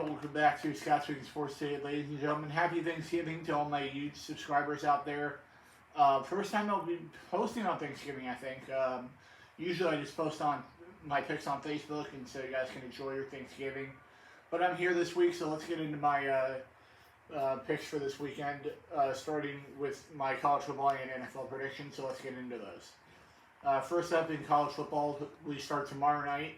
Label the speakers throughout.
Speaker 1: welcome back to Scott's Weekly Sports Today, ladies and gentlemen. Happy Thanksgiving to all my huge subscribers out there. First time I'll be posting on Thanksgiving, I think. Usually I just post on my picks on Facebook, and so you guys can enjoy your Thanksgiving. But I'm here this week, so let's get into my picks for this weekend, starting with my college football and NFL predictions, so let's get into those. First up in college football, we start tomorrow night.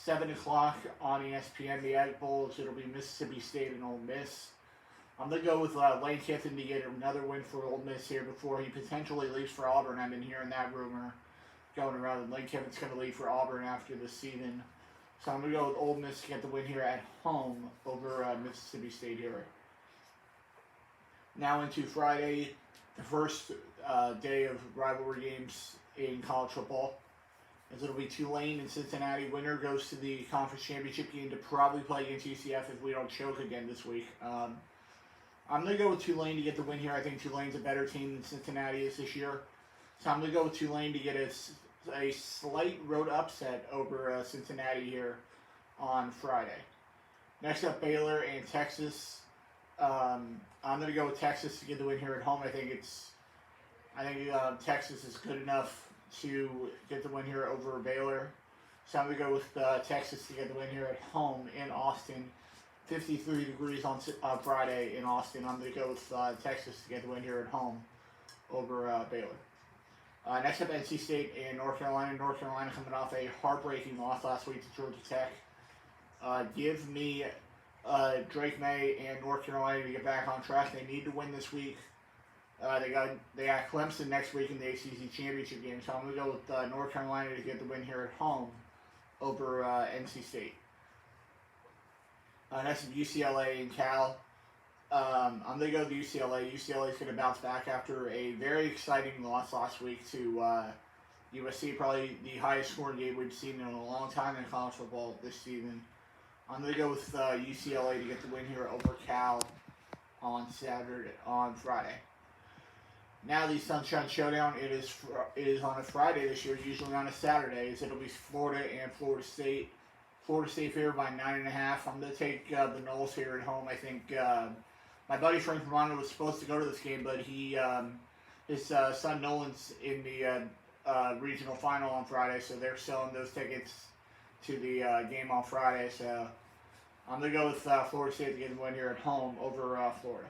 Speaker 1: 7 o'clock on ESPN, the Egg Bowls. It'll be Mississippi State and Ole Miss. I'm going to go with Lane Kiffin to get another win for Ole Miss here before he potentially leaves for Auburn. I've been hearing that rumor going around. Lane Kiffin's going to leave for Auburn after the season. So I'm going to go with Ole Miss to get the win here at home over Mississippi State here. Now into Friday, the first day of rivalry games in college football. As it'll be Tulane and Cincinnati. Winner goes to the conference championship game to probably play against UCF if we don't choke again this week. I'm going to go with Tulane to get the win here. I think Tulane's a better team than Cincinnati is this year. So I'm going to go with Tulane to get a slight road upset over Cincinnati here on Friday. Next up, Baylor and Texas. I'm going to go with Texas to get the win here at home. I think Texas is good enough to get the win here over Baylor. So I'm going to go with Texas to get the win here at home in Austin. 53 degrees on Friday in Austin. I'm going to go with Texas to get the win here at home over Baylor. Next up, NC State and North Carolina. North Carolina coming off a heartbreaking loss last week to Georgia Tech. Give me Drake May and North Carolina to get back on track. They need to win this week. They got Clemson next week in the ACC championship game, so I'm going to go with North Carolina to get the win here at home over NC State. Next is UCLA and Cal. I'm going to go with UCLA. UCLA is going to bounce back after a very exciting loss last week to USC, probably the highest scoring game we've seen in a long time in college football this season. I'm going to go with UCLA to get the win here over Cal on Friday. Now the Sunshine Showdown, it is on a Friday this year, usually on a Saturday. It'll be Florida and Florida State. Florida State favored by 9.5. I'm going to take the Noles here at home. I think my buddy Frank Romano was supposed to go to this game, but his son Nolan's in the regional final on Friday, so they're selling those tickets to the game on Friday. So I'm going to go with Florida State to get the win here at home over Florida.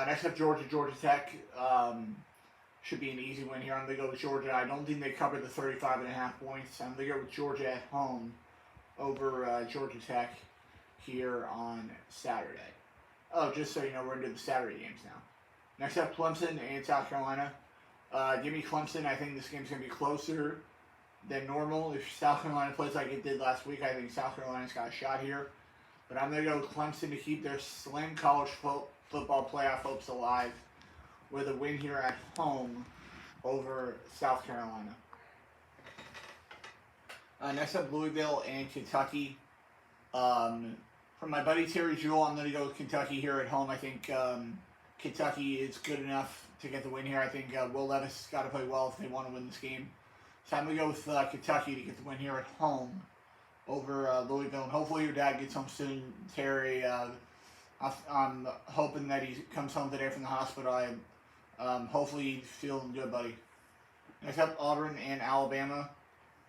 Speaker 1: Next up, Georgia Tech. Should be an easy win here. I'm going to go with Georgia. I don't think they covered the 35.5 points. I'm going to go with Georgia at home over Georgia Tech here on Saturday. Oh, just so you know, we're into the Saturday games now. Next up, Clemson and South Carolina. Give me Clemson. I think this game's going to be closer than normal. If South Carolina plays like it did last week, I think South Carolina's got a shot here. But I'm going to go with Clemson to keep their slim college football playoff hopes alive with a win here at home over South Carolina. Next up, Louisville and Kentucky. From my buddy Terry Jewell, I'm going to go with Kentucky here at home. I think Kentucky is good enough to get the win here. I think Will Levis has got to play well if they want to win this game. So I'm going to go with Kentucky to get the win here at home over Louisville. And hopefully your dad gets home soon, Terry. I'm hoping that he comes home today from the hospital. Hopefully he's feeling good, buddy. Next up, Auburn and Alabama.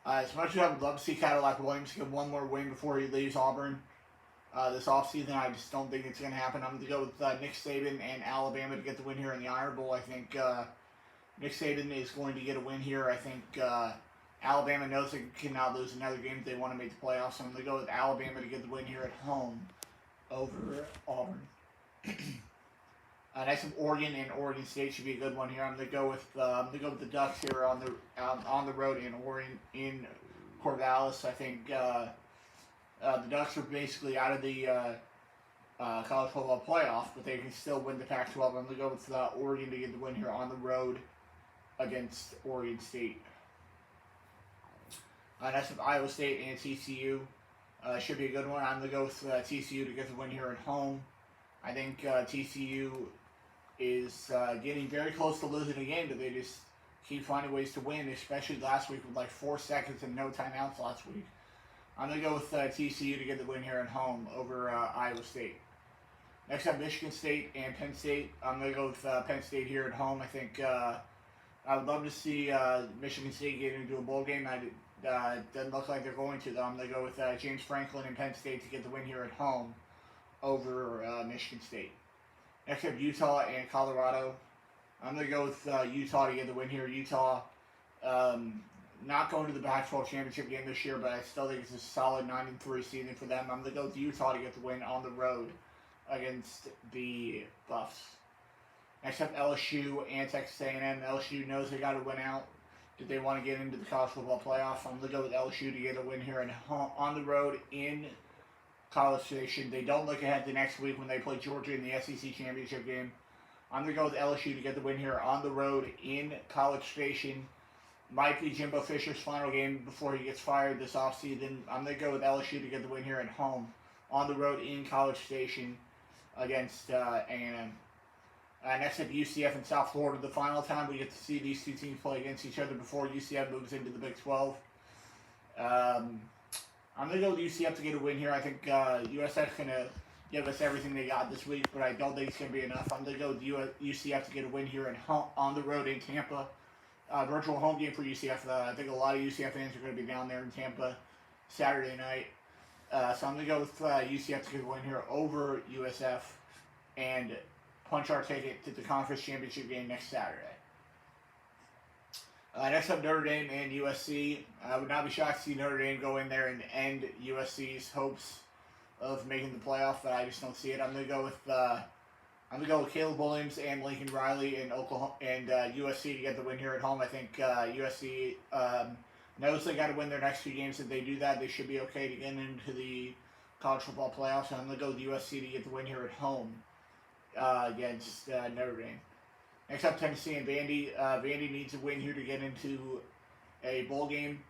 Speaker 1: As much as I would love to see Cadillac Williams get one more win before he leaves Auburn this offseason, I just don't think it's going to happen. I'm going to go with Nick Saban and Alabama to get the win here in the Iron Bowl. I think Nick Saban is going to get a win here. I think Alabama knows they cannot lose another game if they want to make the playoffs. So I'm going to go with Alabama to get the win here at home over Auburn. Next up, Oregon and Oregon State should be a good one here. I'm gonna go with the Ducks here on the road in Corvallis. I think the Ducks are basically out of the college football playoff, but they can still win the Pac-12. I'm gonna go with Oregon to get the win here on the road against Oregon State. Next up, Iowa State and TCU. Should be a good one. I'm going to go with TCU to get the win here at home. I think TCU is getting very close to losing a game, but they just keep finding ways to win, especially last week with like 4 seconds and no timeouts last week. I'm going to go with TCU to get the win here at home over Iowa State. Next up, Michigan State and Penn State. I'm going to go with Penn State here at home. I think I would love to see Michigan State get into a bowl game. Doesn't look like they're going to, though. I'm going to go with James Franklin and Penn State to get the win here at home over Michigan State. Next up, Utah and Colorado. I'm going to go with Utah to get the win here. Utah not going to the Pac-12 championship game this year, but I still think it's a solid 9-3 season for them. I'm going to go with Utah to get the win on the road against the Buffs. Next up, LSU and Texas A&M. LSU knows they got to win out. Did they want to get into the college football playoff? I'm going to go with LSU to get a win here on the road in College Station. They don't look ahead to next week when they play Georgia in the SEC championship game. I'm going to go with LSU to get the win here on the road in College Station. Might be Jimbo Fisher's final game before he gets fired this offseason. I'm going to go with LSU to get the win here at home on the road in College Station against A&M. Next up, UCF and South Florida. The final time we get to see these two teams play against each other before UCF moves into the Big 12. I'm going to go with UCF to get a win here. I think USF's going to give us everything they got this week, but I don't think it's going to be enough. I'm going to go with UCF to get a win here on the road in Tampa. Virtual home game for UCF. I think a lot of UCF fans are going to be down there in Tampa Saturday night. So I'm going to go with UCF to get a win here over USF and punch our ticket to the conference championship game next Saturday. Next up, Notre Dame and USC. I would not be shocked to see Notre Dame go in there and end USC's hopes of making the playoff, but I just don't see it. I'm going to go with Caleb Williams and Lincoln Riley in Oklahoma and USC to get the win here at home. I think USC knows they got to win their next two games. If they do that, they should be okay to get into the college football playoffs. So I'm going to go with USC to get the win here at home against Notre Dame. Next up, Tennessee and Vandy. Vandy needs a win here to get into a bowl game.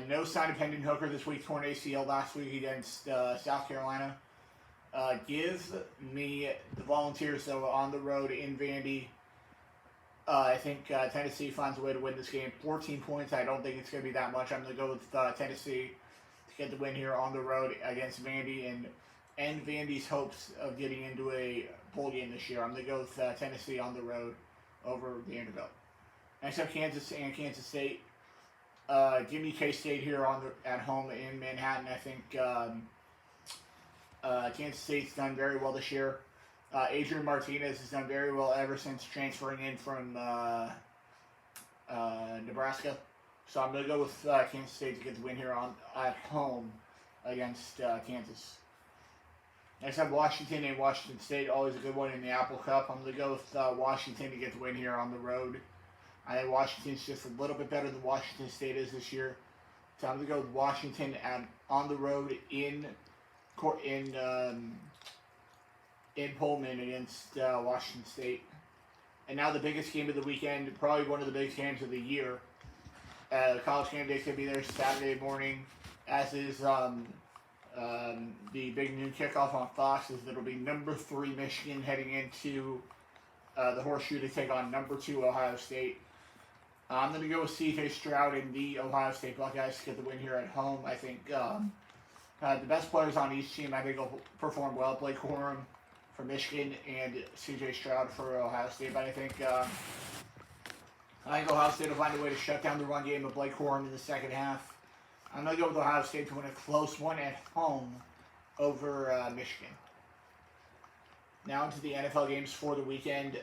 Speaker 1: No sign of Hendon Hooker this week. Torn ACL last week against South Carolina. Give me the Volunteers, though, on the road in Vandy. I think Tennessee finds a way to win this game. 14 points. I don't think it's going to be that much. I'm going to go with Tennessee to get the win here on the road against Vandy and end Vandy's hopes of getting into a bowl game this year. I'm going to go with Tennessee on the road over Vanderbilt. Next up, Kansas and Kansas State. Give me K-State here at home in Manhattan. I think Kansas State's done very well this year. Adrian Martinez has done very well ever since transferring in from Nebraska. So I'm going to go with Kansas State to get the win here at home against Kansas. Next up, Washington and Washington State. Always a good one in the Apple Cup. I'm going to go with Washington to get the win here on the road. I think Washington's just a little bit better than Washington State is this year. So I'm going to go with Washington on the road in Pullman against Washington State. And now the biggest game of the weekend, probably one of the biggest games of the year. College game day is going to be there Saturday morning, as is the big noon kickoff on Fox. It'll be number 3 Michigan heading into the Horseshoe to take on number 2 Ohio State. I'm going to go with C.J. Stroud and the Ohio State Buckeyes to get the win here at home. I think the best players on each team, I think, will perform well. Blake Corum for Michigan and C.J. Stroud for Ohio State. But I think Ohio State will find a way to shut down the run game of Blake Corum in the second half. I'm going to go with Ohio State to win a close one at home over Michigan. Now into the NFL games for the weekend.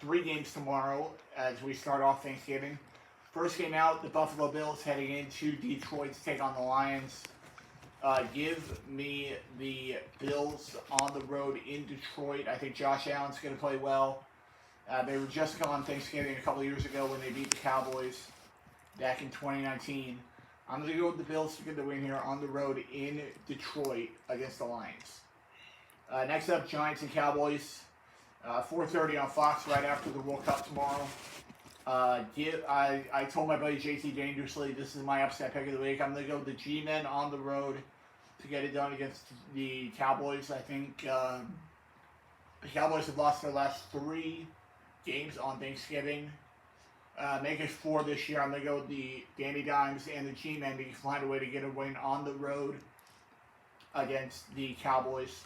Speaker 1: 3 games tomorrow as we start off Thanksgiving. First game out, the Buffalo Bills heading into Detroit to take on the Lions. Give me the Bills on the road in Detroit. I think Josh Allen's going to play well. They were just gone Thanksgiving a couple years ago when they beat the Cowboys back in 2019. I'm going to go with the Bills to get the win here on the road in Detroit against the Lions. Next up, Giants and Cowboys. 4:30 on Fox right after the World Cup tomorrow. I told my buddy JT Dangerously this is my upset pick of the week. I'm going to go with the G-Men on the road to get it done against the Cowboys. I think the Cowboys have lost their last 3 games on Thanksgiving. make it 4 this year. I'm going to go with the Danny Dimes and the G-Men to find a way to get a win on the road against the Cowboys.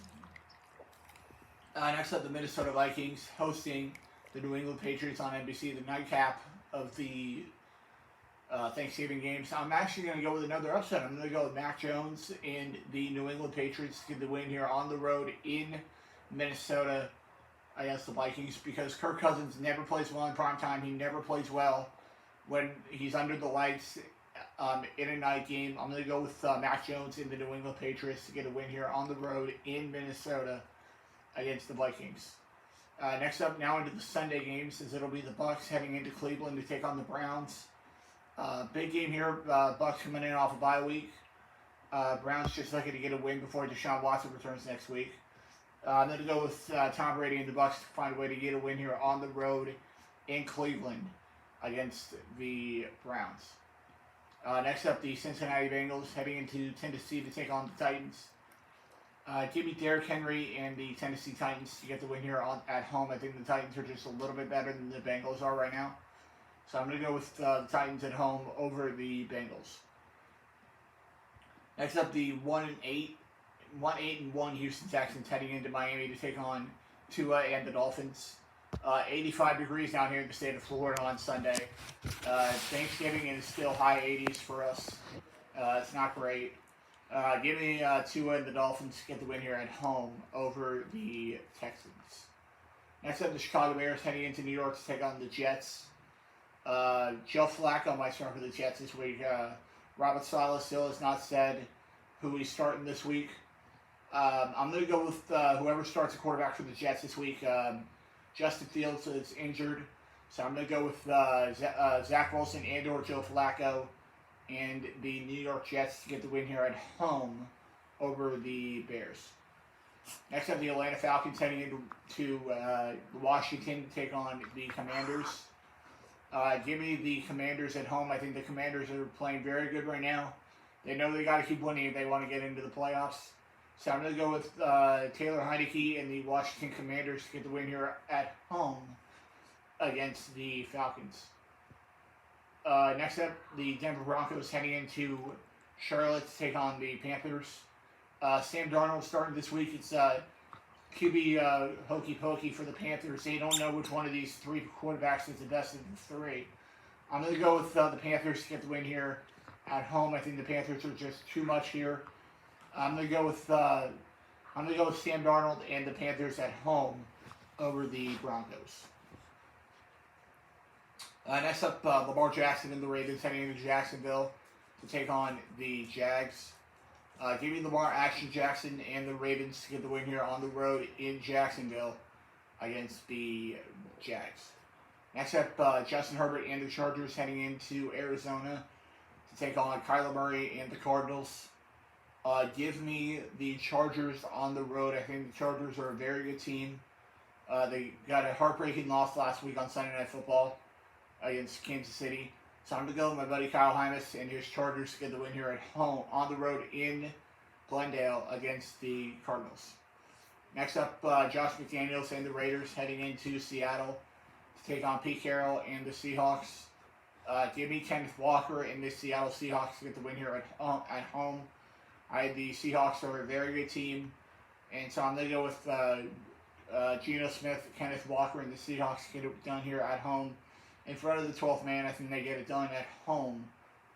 Speaker 1: Next up, the Minnesota Vikings hosting the New England Patriots on NBC, the nightcap of the Thanksgiving games. I'm actually going to go with another upset. I'm going to go with Mac Jones and the New England Patriots to get the win here on the road in Minnesota against the Vikings, because Kirk Cousins never plays well in primetime. He never plays well when he's under the lights in a night game. I'm going to go with Mac Jones and the New England Patriots to get a win here on the road in Minnesota against the Vikings. Next up, now into the Sunday games, as it'll be the Bucs heading into Cleveland to take on the Browns. Big game here. Bucs coming in off a bye week. Browns just looking to get a win before Deshaun Watson returns next week. I'm going to go with Tom Brady and the Bucs to find a way to get a win here on the road in Cleveland against the Browns. Next up, the Cincinnati Bengals heading into Tennessee to take on the Titans. Give me Derrick Henry and the Tennessee Titans to get the win here at home. I think the Titans are just a little bit better than the Bengals are right now. So I'm going to go with the Titans at home over the Bengals. Next up, the 1-8-1 Houston Texans heading into Miami to take on Tua and the Dolphins. 85 degrees down here in the state of Florida on Sunday. Thanksgiving is still high 80s for us. It's not great. Give me Tua and the Dolphins to get the win here at home over the Texans. Next up, the Chicago Bears heading into New York to take on the Jets. Joe Flacco might start for the Jets this week. Robert Saleh still has not said who he's starting this week. I'm going to go with whoever starts the quarterback for the Jets this week. Justin Fields is injured, so I'm going to go with Zach Wilson and or Joe Flacco and the New York Jets to get the win here at home over the Bears. Next up, the Atlanta Falcons heading into Washington to take on the Commanders. Give me the Commanders at home. I think the Commanders are playing very good right now. They know they got to keep winning if they want to get into the playoffs. So I'm going to go with Taylor Heinicke and the Washington Commanders to get the win here at home against the Falcons. Next up, the Denver Broncos heading into Charlotte to take on the Panthers. Sam Darnold starting this week. It's QB hokey pokey for the Panthers. They don't know which one of these three quarterbacks is the best of the three. I'm going to go with the Panthers to get the win here at home. I think the Panthers are just too much here. I'm going to go with Sam Darnold and the Panthers at home over the Broncos. Next up, Lamar Jackson and the Ravens heading into Jacksonville to take on the Jags. Give me Lamar Action Jackson and the Ravens to get the win here on the road in Jacksonville against the Jags. Next up, Justin Herbert and the Chargers heading into Arizona to take on Kyler Murray and the Cardinals. Give me the Chargers on the road. I think the Chargers are a very good team. They got a heartbreaking loss last week on Sunday Night Football against Kansas City. So I'm going to go with my buddy Kyle Hymas and his Chargers to get the win here at home on the road in Glendale against the Cardinals. Next up, Josh McDaniels and the Raiders heading into Seattle to take on Pete Carroll and the Seahawks. Give me Kenneth Walker and the Seattle Seahawks to get the win here at home. The Seahawks are a very good team, and so I'm going to go with Geno Smith, Kenneth Walker, and the Seahawks to get it done here at home. In front of the 12th man, I think they get it done at home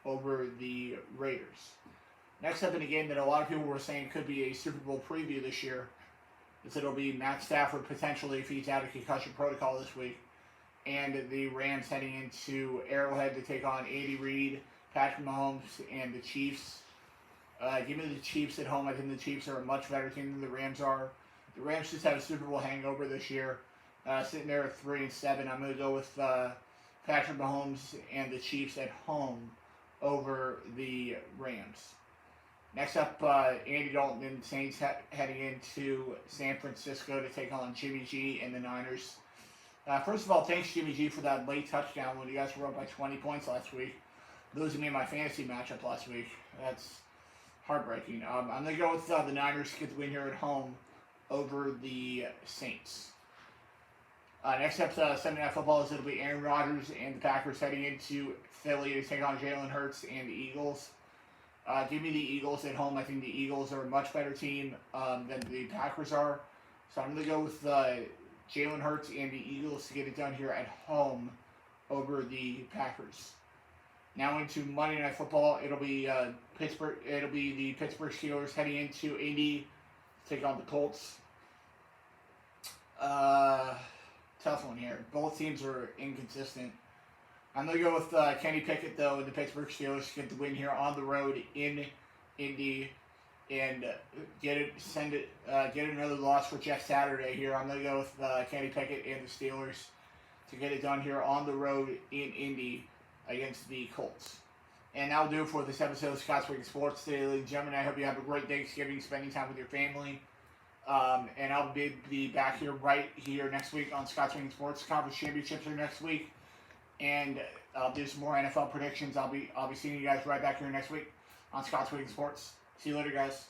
Speaker 1: over the Raiders. Next up in a game that a lot of people were saying could be a Super Bowl preview this year is it'll be Matt Stafford potentially if he's out of concussion protocol this week, and the Rams heading into Arrowhead to take on Andy Reid, Patrick Mahomes, and the Chiefs. Give me the Chiefs at home. I think the Chiefs are a much better team than the Rams are. The Rams just have a Super Bowl hangover this year, sitting there at 3-7. I'm going to go with Patrick Mahomes and the Chiefs at home over the Rams. Next up, Andy Dalton and the Saints heading into San Francisco to take on Jimmy G and the Niners. First of all, thanks Jimmy G for that late touchdown when you guys were up by 20 points last week, losing me in my fantasy matchup last week. That's heartbreaking. I'm going to go with the Niners to get the win here at home over the Saints. Next up, Sunday Night Football is it'll be Aaron Rodgers and the Packers heading into Philly to take on Jalen Hurts and the Eagles. Give me the Eagles at home. I think the Eagles are a much better team than the Packers are. So I'm going to go with Jalen Hurts and the Eagles to get it done here at home over the Packers. Now into Monday Night Football. It'll be Pittsburgh. It'll be the Pittsburgh Steelers heading into Indy to take on the Colts. Tough one here. Both teams are inconsistent. I'm going to go with Kenny Pickett, though, and the Pittsburgh Steelers to get the win here on the road in Indy and get another loss for Jeff Saturday here. I'm going to go with Kenny Pickett and the Steelers to get it done here on the road in Indy against the Colts. And that'll do it for this episode of Scott's Wicked Sports today, ladies and gentlemen. I hope you have a great Thanksgiving, spending time with your family. And I'll be back here right here next week on Scott's Wicked Sports. Conference Championships are next week. And I'll do some more NFL predictions. I'll be seeing you guys right back here next week on Scott's Wicked Sports. See you later, guys.